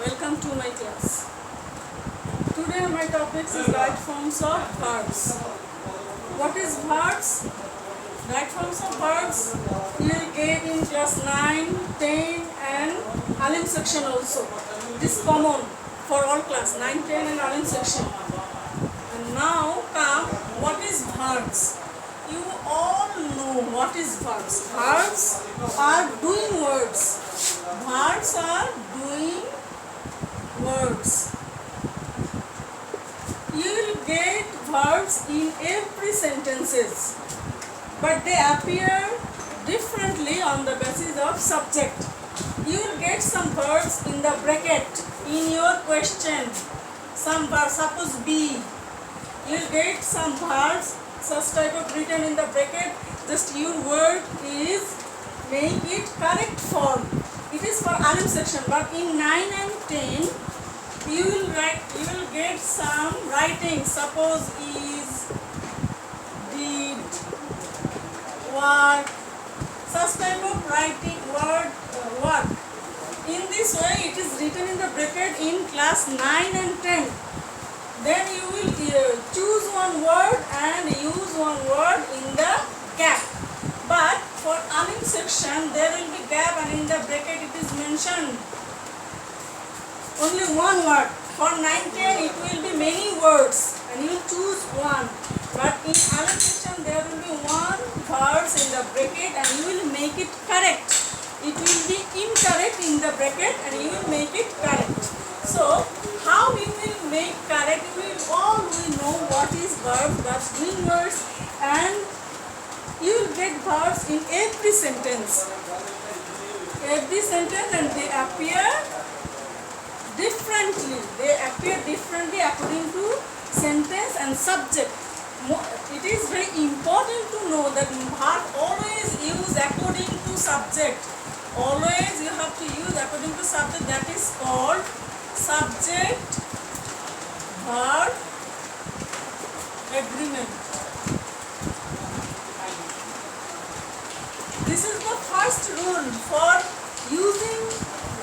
welcome to my class. Today my topic is right forms of verbs. What is verbs? Right forms of verbs you will get in class 9, 10 and Alim section also. This is common for all class 9, 10 and Alim section. And now come what is verbs. You all know what is verbs. Verbs are doing words. Verbs are doing words. You will get verbs in every sentences, but they appear differently on the basis of subject. You will get some verbs in the bracket in your question. Some verbs, suppose be. You will get some verbs such type of written in the bracket. Just your word is make it correct form. It is for Alim section, but in 9 and 10 you will get some writing. Suppose is, did, work, such type of writing word work. In this way it is written in the bracket in class 9 and 10. Then you will choose one word and use one word in the gap. But for Alim section there will be gap, and in the bracket it is mentioned only one word. For 9, 10 it will be many words and you choose one. But in Alim section there will be one words in the bracket and you will make it correct. It will be incorrect in the bracket and you will make it correct. So how you will make correct? We know what is verb, that's doing words, and you will get verbs in every sentence. Every sentence, and they appear differently. They appear differently according to sentence and subject. It is very important to know that verb always use according to subject. Always you have to use according to subject. That is called subject verb agreement. This is the first rule for using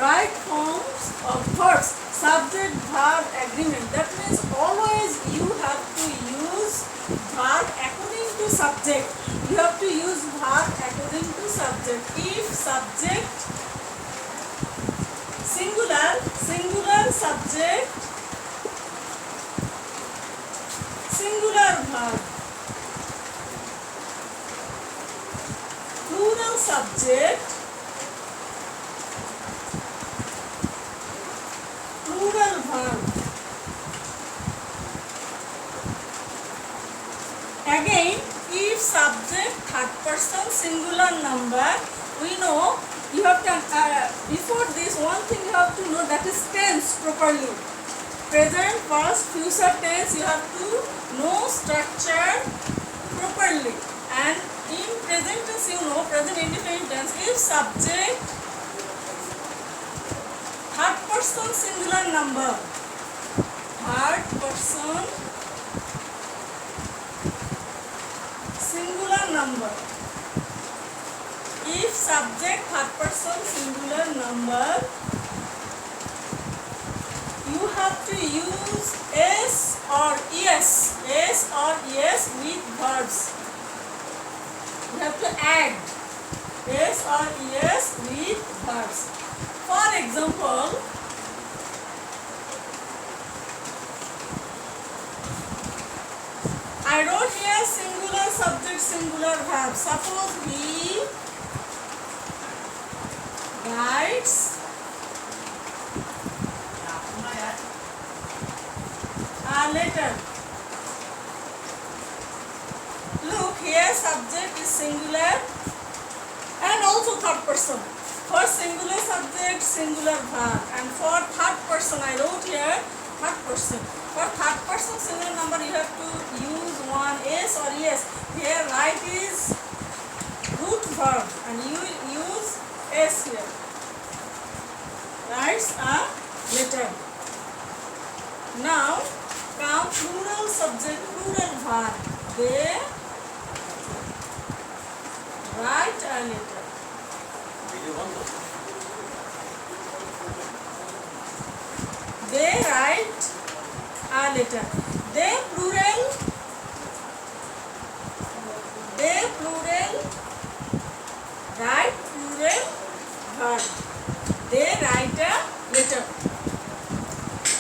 right forms of verbs. Subject verb agreement. That means always you have to use verb according to subject. You have to use verb according to subject. If subject singular subject, singular verb, plural subject, plural verb. Again, if subject third person singular number, we know you have to before this one thing you have to know, that is tense properly. Present, past, future tense you have to know structure properly. And in present tense you know present indefinite tense. If subject third person singular number, third person singular number. If subject third person singular number, you have to use s or yes with verbs. You have to add s or yes with verbs. For example, I wrote here singular subject singular verb. Suppose he writes a letter. Look here, subject is singular and also third person. For singular subject singular verb, and for third person I wrote here third person. For third person singular number you have to use one s or yes. Here right is root verb and you will use s here. Writes a letter. Now come plural subject plural verb. They write a letter. 1 letter. They plural write plural verb. They write a letter.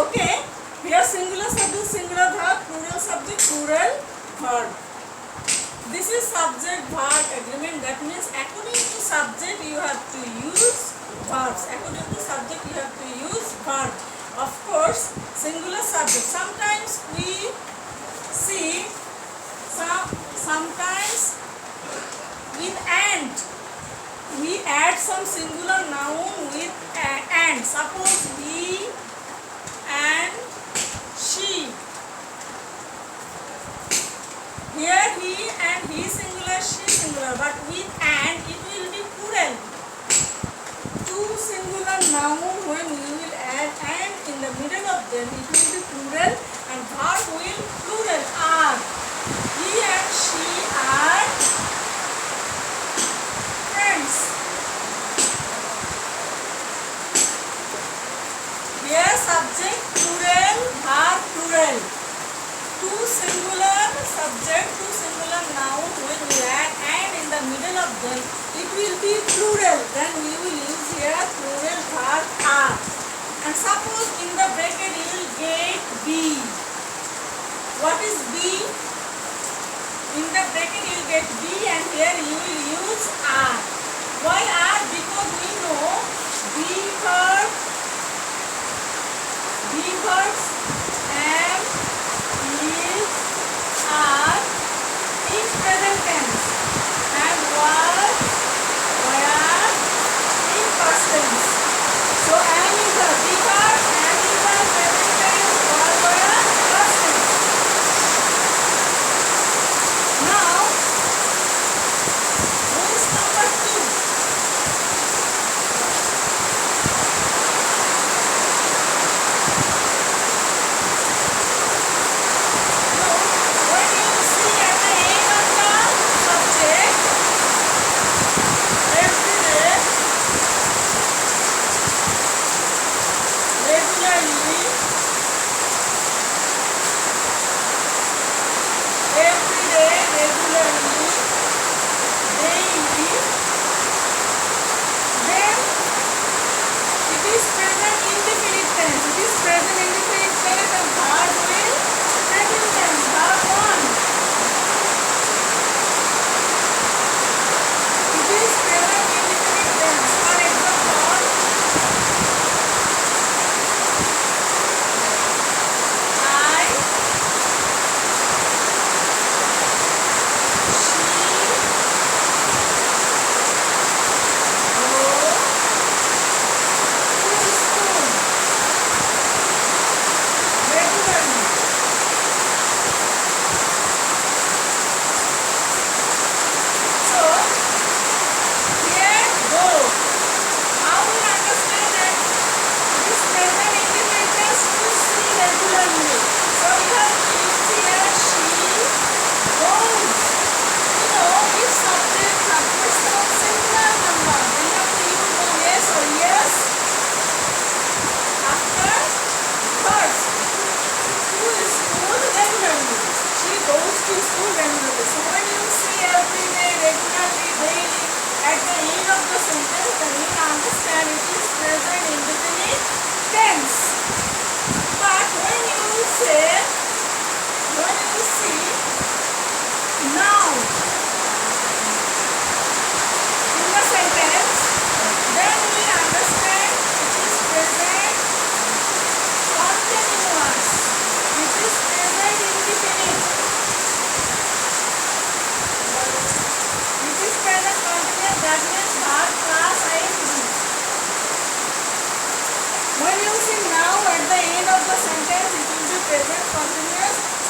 Okay, here singular subject, singular verb, plural subject, plural verb. This is subject verb agreement. That means according to subject you have to use verbs. According to subject you have to use verb. Of course, singular subject. Sometimes we see sometimes with and we add some singular noun with and. Suppose he and she. Here he and he singular, she singular, but with and it will be plural. Two singular noun, when we will add and in the middle of them, it will be plural, and verb will plural are. He and she are friends. Here subject plural, verb plural. Two singular subject, two singular noun, when we add and in the middle of them, it will be plural. Then we will use here plural verb are. And suppose in the bracket you will get be. What is be? In the bracket you will get be, and here you will use are. Why are? Because we know verbs am, is, are in present tense, and was, were in past tense. So am is a verb, am is a present tense, was, were past tense. Now rules number 2.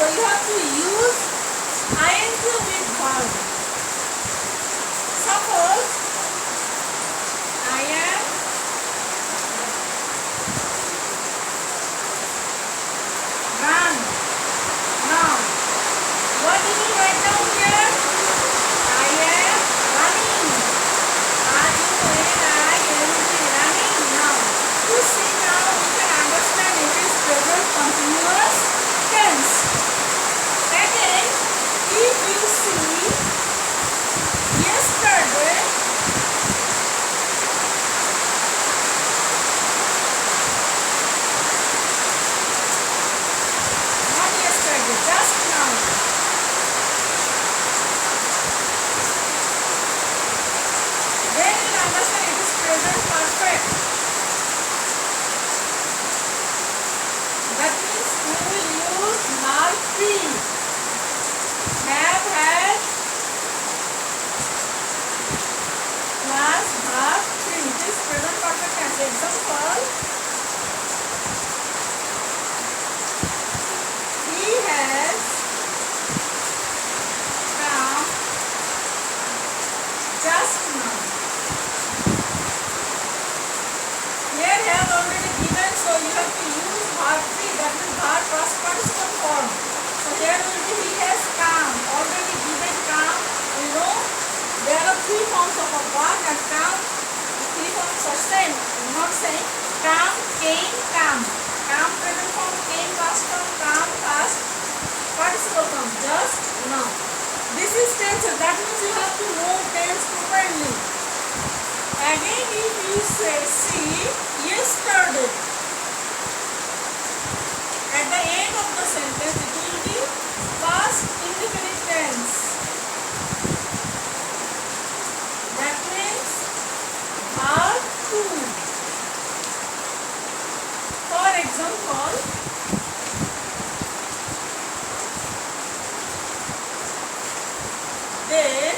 So you have to use ing with verb. Suppose I am run. Now, what did you write down here? I am running. R-U-N-I-N-G, running. Now, you see now you can understand it is present continuous tense. present perfect. That means we will use verb 3. Have, had plus verb 3. It is present perfect tense. Example: he has come just now. Here have already given, so you have to use verb 3, that is verb past participle form. So here will be he has come, already given come. You know there are 3 forms of a verb, and come, 3 forms are same, not same. Come, came, come. Come present form, came past form, come past participle form, just now. This is tense, that means you have to know tense properly. Again, if you say see yesterday, at the end of the sentence it will be past indefinite tense. That means verb 2. For example, they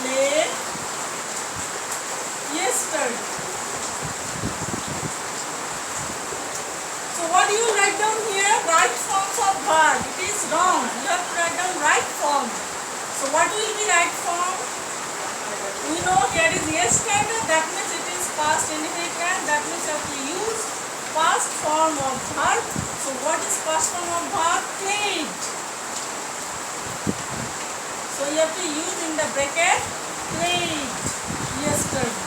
played yesterday. So what do you write down here? Right forms of verb. It is wrong. You have to write down right form. So what will be right form? We know here is yesterday. That means it is past indefinite tense. That means you have to use past form of verb. So what is past form of verb? Played. So you have to use in the bracket played yesterday.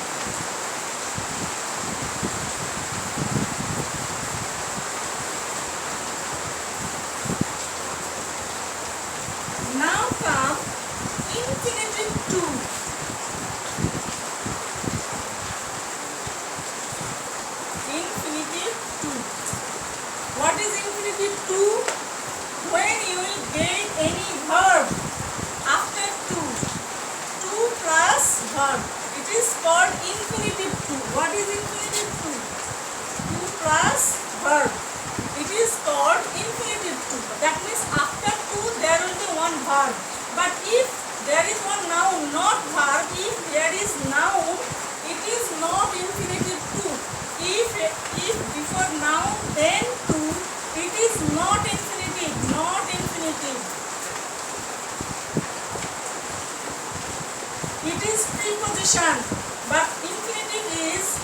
Now come infinitive 2. Infinitive 2. What is infinitive 2? When you will get any verb after 2. 2 plus verb. It is called infinitive 2. What is infinitive 2? 2 plus verb. It is called infinitive 2. That means after 2 there will be one verb. But if there is one noun, not verb, if there is noun, it is not infinitive 2. If before noun then 2, it is not infinitive, not infinitive. It is preposition, but infinitive is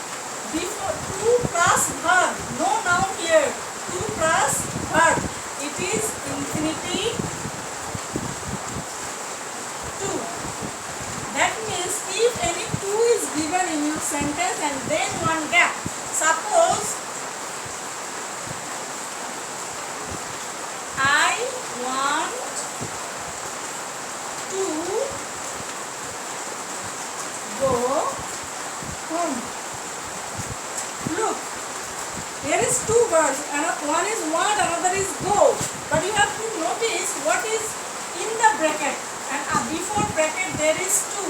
before 2 plus verb. No noun here. 2 plus verb. It is infinitive 2. That means if any 2 is given in your sentence and then one gap. Suppose I want to go home. Look, here is 2 words, and one is want, another is go. But you have to notice what is in the bracket, and before bracket there is 2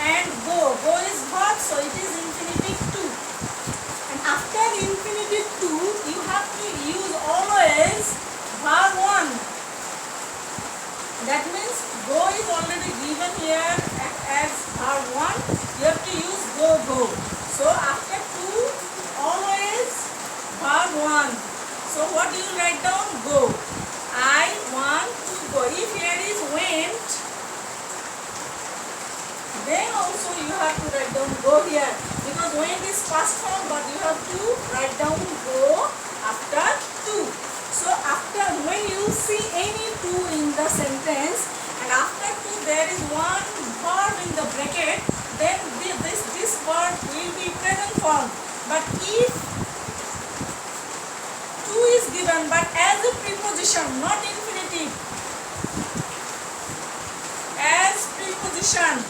and go. Go is verb, so it is infinitive 2. And after infinitive 2, you have to use always verb 1. That means go is already given here as verb 1. You have to use go. So after 2, always verb 1. So what do you write down? Go. I want to go. If here is went, then also you have to write down go here. Because went is past form, but you have to write down go after 2. So after, when you see any 2 in the sentence and after 2 there is one verb in the bracket, then this verb will be present form. But if 2 is given but as a preposition, not infinitive, as preposition,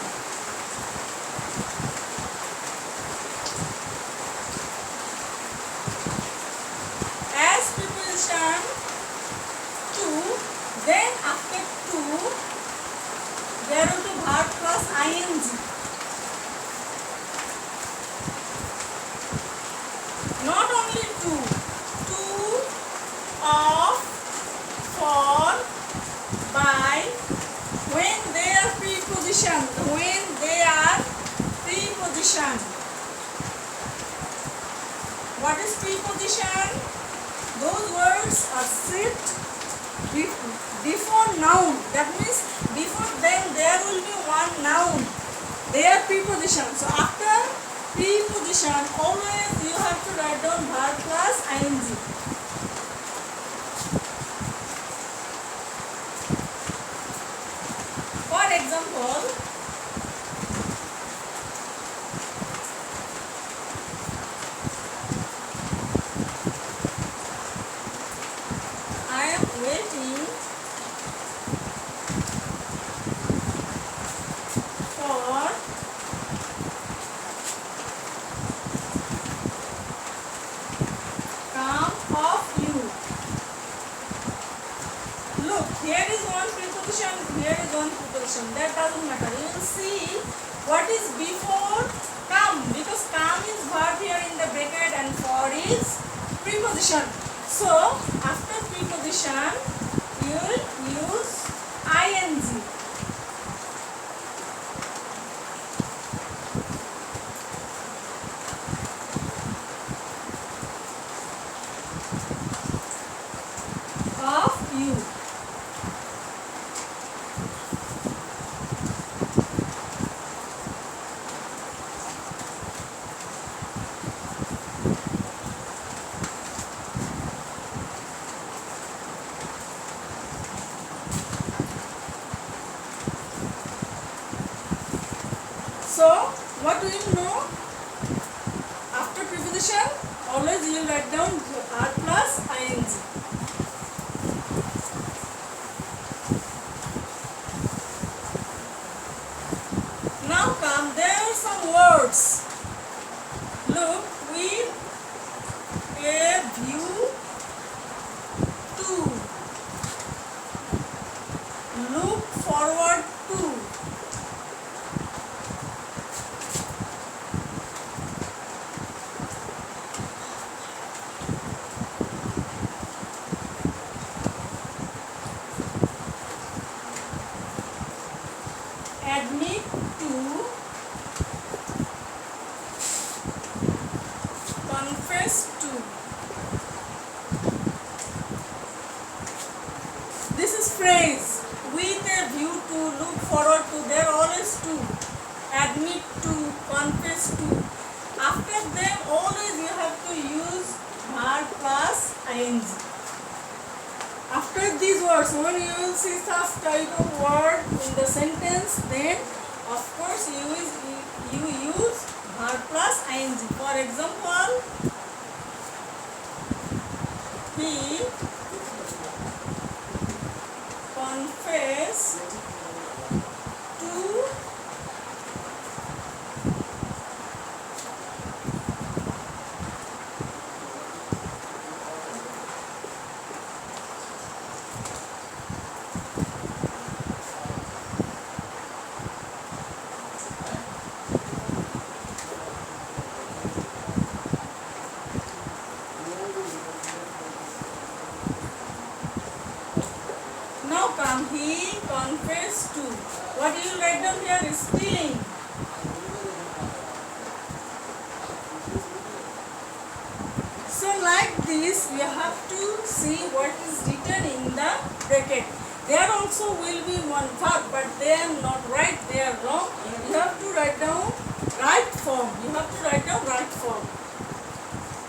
then after 2 there will be verb plus ing. preposition. So after preposition, always you have to write down verb plus ing. For example, I am waiting for come of you. Look, here is one preposition, here is one preposition. That doesn't matter. You will see what is before come, because come is verb here in the bracket and for is preposition. So after preposition you will use ing. Of you. So what do you know? After preposition, always you will write down verb plus ing. Now come, there are some words. Look, with a view to, look forward to, admit to, confess to. This is phrase with a view to, look forward to. There are always to. Admit to, confess to. After them always you have to use verb plus ing. After these words, when you will see such type of word in the sentence, then of course you use verb plus ing. For example, he confessed to now come, he confessed to. What you will write down here is stealing. So like this, you have to see what is written in the bracket. There also will be one verb, but they are not right, they are wrong. You have to write down right form. You have to write down right form.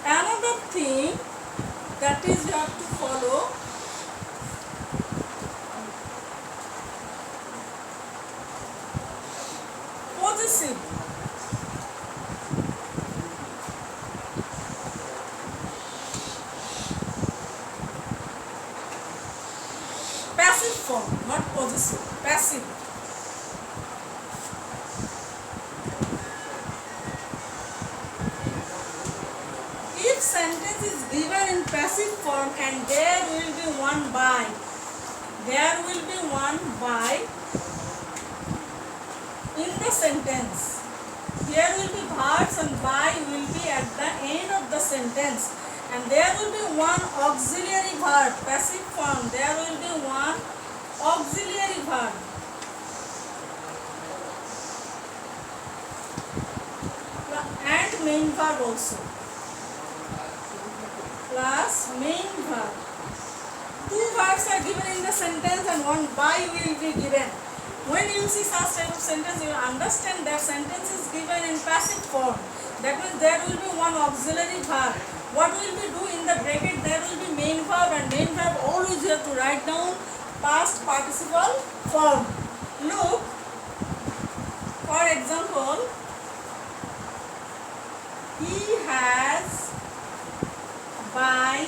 Another thing that is you have to follow. Possessive. Passive form, not possessive. Passive. If sentence is given in passive form and there will be one by, in the sentence. Here will be verbs and by will be at the end of the sentence. And there will be one auxiliary verb, passive form. There will be one auxiliary verb. And main verb also. Plus main verb. Two verbs are given in the sentence and one by will be given. When you see such type of sentence, you understand that sentence is given in passive form. That means there will be one auxiliary verb. What will we do in the bracket? There will be main verb, and main verb always you have to write down past participle form. Look, for example, he has by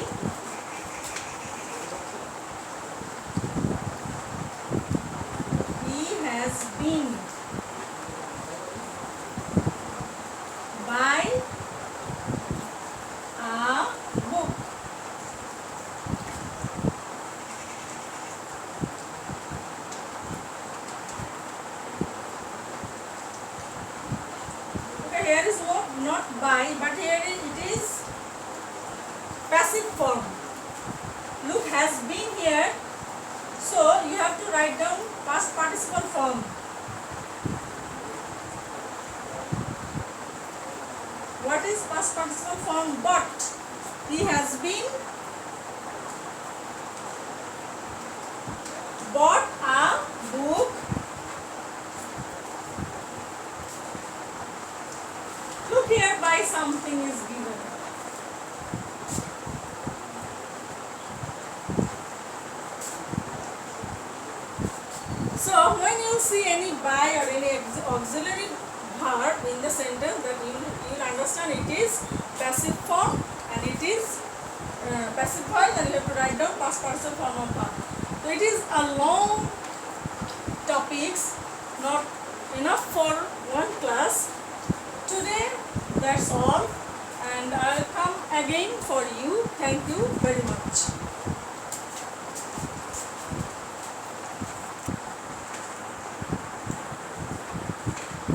been by a book. Okay, here is not by, but here it is passive form. Look, has been here, so you have to write down past participle form. What is past participle form? Bought. He has been bought a book. Look here, by something is given. So when you see any by or any auxiliary verb in the sentence, that you will understand it is passive form, and it is passive verb, and you have to write down past participle form of verb. So it is a long topics, not enough for one class. Today that's all, and I will come again for you. Thank you very much.